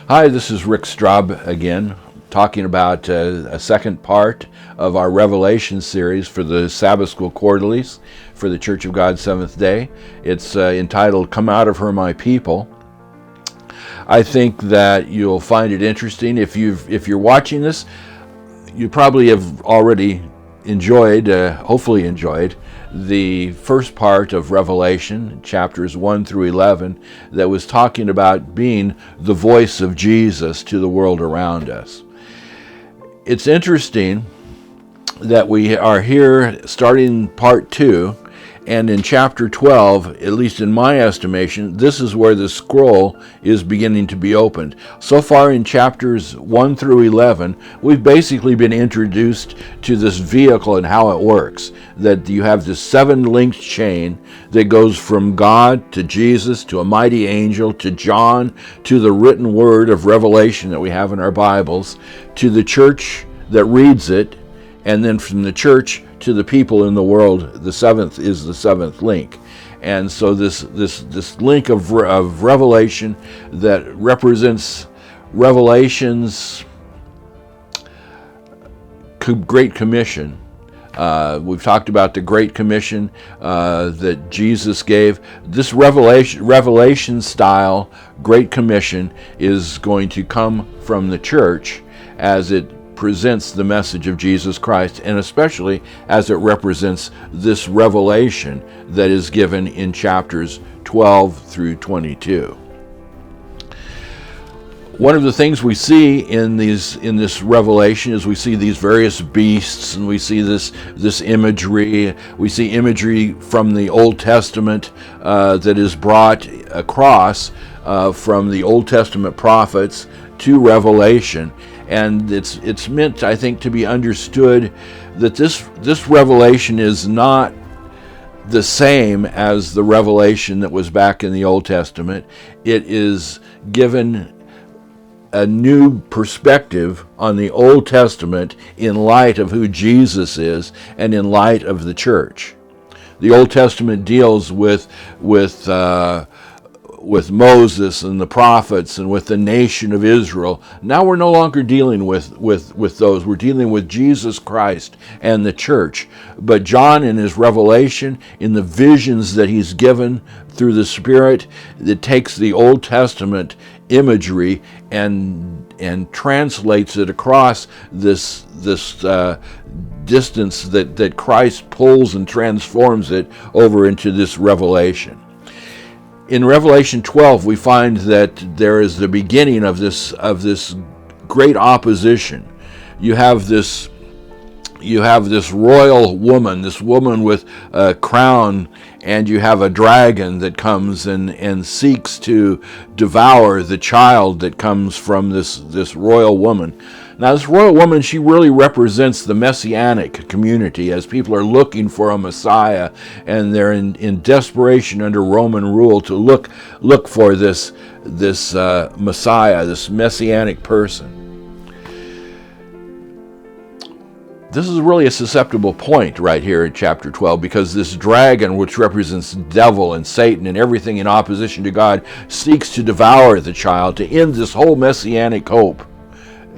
Hi, this is Rick Straub again, talking about a second part of our Revelation series for the Sabbath School Quarterlies for the Church of God Seventh Day. It's entitled, Come Out of Her, My People. I think that you'll find it interesting. If you're watching this, you probably have already enjoyed, hopefully enjoyed, the first part of Revelation, chapters 1 through 11, that was talking about being the voice of Jesus to the world around us. It's interesting that we are here starting part 2, and in chapter 12, at least in my estimation, this is where the scroll is beginning to be opened. So far in chapters 1 through 11, we've basically been introduced to this vehicle and how it works. That you have this 7-linked chain that goes from God to Jesus to a mighty angel to John to the written word of Revelation that we have in our Bibles to the church that reads it, and then from the church to the people in the world. The seventh is the 7th link. And so this link of Revelation that represents Revelation's Great Commission. We've talked about the Great Commission that Jesus gave. This Revelation style Great Commission is going to come from the church as it presents the message of Jesus Christ, and especially as it represents this revelation that is given in chapters 12 through 22. One of the things we see in this revelation is we see these various beasts, and we see this imagery. We see imagery from the Old Testament that is brought across from the Old Testament prophets to Revelation. And it's meant, I think, to be understood that this revelation is not the same as the revelation that was back in the Old Testament. It is given a new perspective on the Old Testament in light of who Jesus is and in light of the church. The Old Testament deals with Moses and the prophets and with the nation of Israel. Now we're no longer dealing with those. We're dealing with Jesus Christ and the church. But John, in his revelation, in the visions that he's given through the Spirit, that takes the Old Testament imagery and translates it across this distance that Christ pulls and transforms it over into this revelation. In Revelation 12, we find that there is the beginning of this great opposition. You have this royal woman, this woman with a crown, and you have a dragon that comes and seeks to devour the child that comes from this royal woman. Now, this royal woman, she really represents the Messianic community as people are looking for a Messiah, and they're in desperation under Roman rule to look for this Messiah, this Messianic person. This is really a susceptible point right here in chapter 12, because this dragon, which represents devil and Satan and everything in opposition to God, seeks to devour the child to end this whole Messianic hope.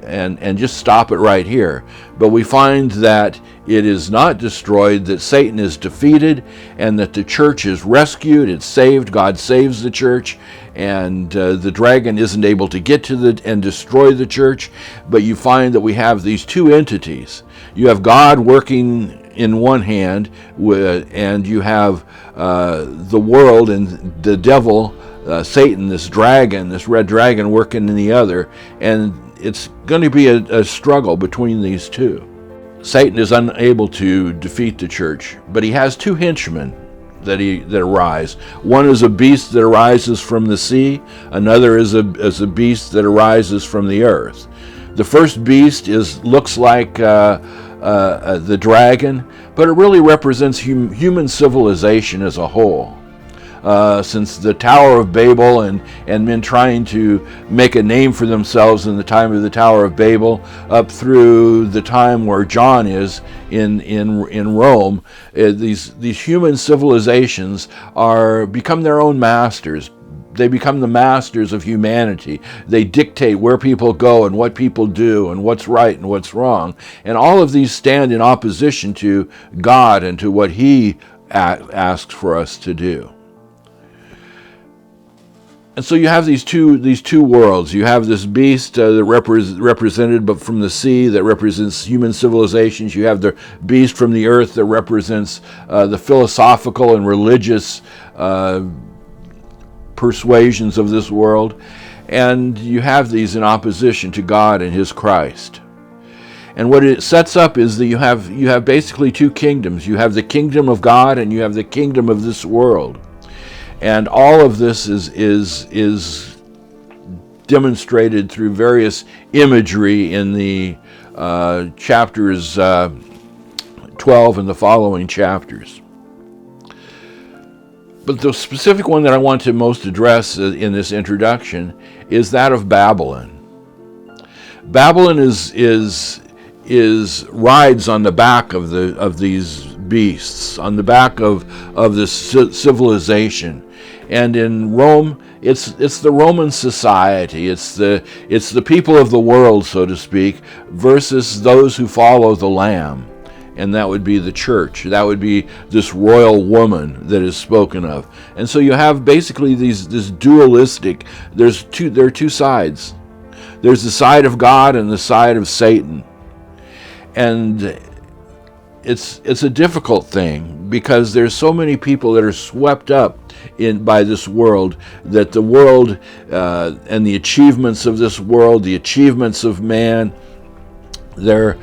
And just stop it right here. But we find that it is not destroyed, that Satan is defeated, and that the church is rescued, it's saved, God saves the church, and the dragon isn't able to get to and destroy the church. But you find that we have these two entities. You have God working in one hand, and you have the world and the devil, Satan, this dragon, this red dragon, working in the other, and it's going to be a struggle between these two. Satan is unable to defeat the church, but he has two henchmen that arise. One is a beast that arises from the sea. Another is a beast that arises from the earth. The first beast looks like the dragon, but it really represents human civilization as a whole. Since the Tower of Babel and men trying to make a name for themselves in the time of the Tower of Babel up through the time where John is in Rome, these human civilizations become their own masters. They become the masters of humanity. They dictate where people go and what people do and what's right and what's wrong. And all of these stand in opposition to God and to what He asks for us to do. And so you have these two worlds. You have this beast that represented but from the sea that represents human civilizations. You have the beast from the earth that represents the philosophical and religious persuasions of this world. And you have these in opposition to God and His Christ. And what it sets up is that you have basically two kingdoms. You have the kingdom of God and you have the kingdom of this world. And all of this is demonstrated through various imagery in the chapters 12 and the following chapters. But the specific one that I want to most address in this introduction is that of Babylon. Babylon rides on the back of these beasts, on the back of this civilization. And in Rome, it's the Roman society, it's the people of the world, so to speak, versus those who follow the Lamb, and that would be the church. That would be this royal woman that is spoken of. And so you have basically this dualistic. There are two sides. There's the side of God and the side of Satan, and it's a difficult thing because there's so many people that are swept up by this world, that the world and the achievements of this world, the achievements of man, they're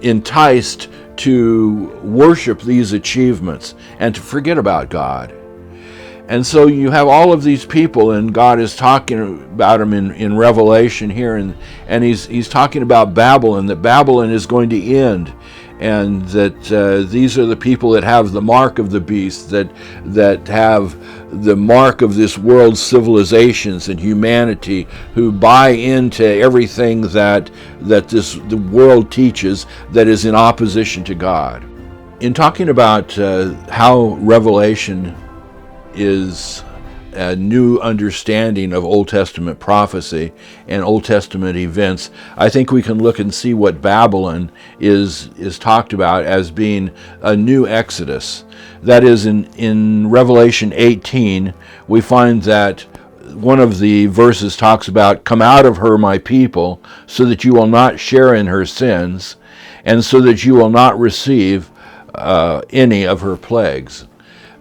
enticed to worship these achievements and to forget about God. And so you have all of these people, and God is talking about them in Revelation here, and he's talking about Babylon, that Babylon is going to end, and that these are the people that have the mark of the beast, that have the mark of this world's civilizations and humanity, who buy into everything that the world teaches that is in opposition to God. In talking about how Revelation is a new understanding of Old Testament prophecy and Old Testament events, I think we can look and see what Babylon is talked about as being a new Exodus. That is, in Revelation 18, we find that one of the verses talks about, "Come out of her, my people, so that you will not share in her sins, and so that you will not receive any of her plagues."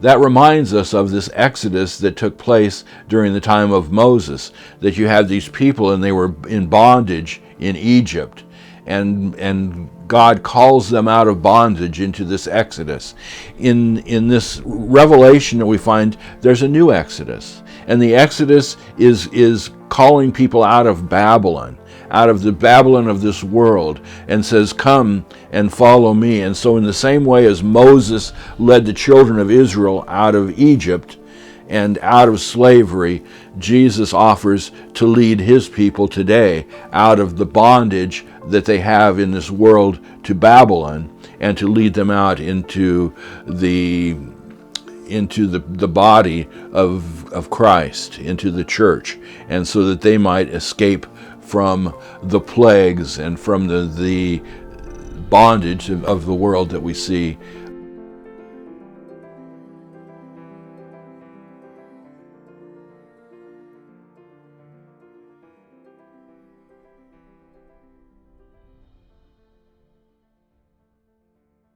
That reminds us of this exodus that took place during the time of Moses, that you had these people and they were in bondage in Egypt, and God calls them out of bondage into this exodus. In this revelation that we find, there's a new exodus, and the exodus is calling people out of Babylon, out of the Babylon of this world, and says, "Come and follow me." And so in the same way as Moses led the children of Israel out of Egypt and out of slavery, Jesus offers to lead His people today out of the bondage that they have in this world to Babylon, and to lead them out into the body of Christ, into the church, and so that they might escape from the plagues and from the bondage of the world that we see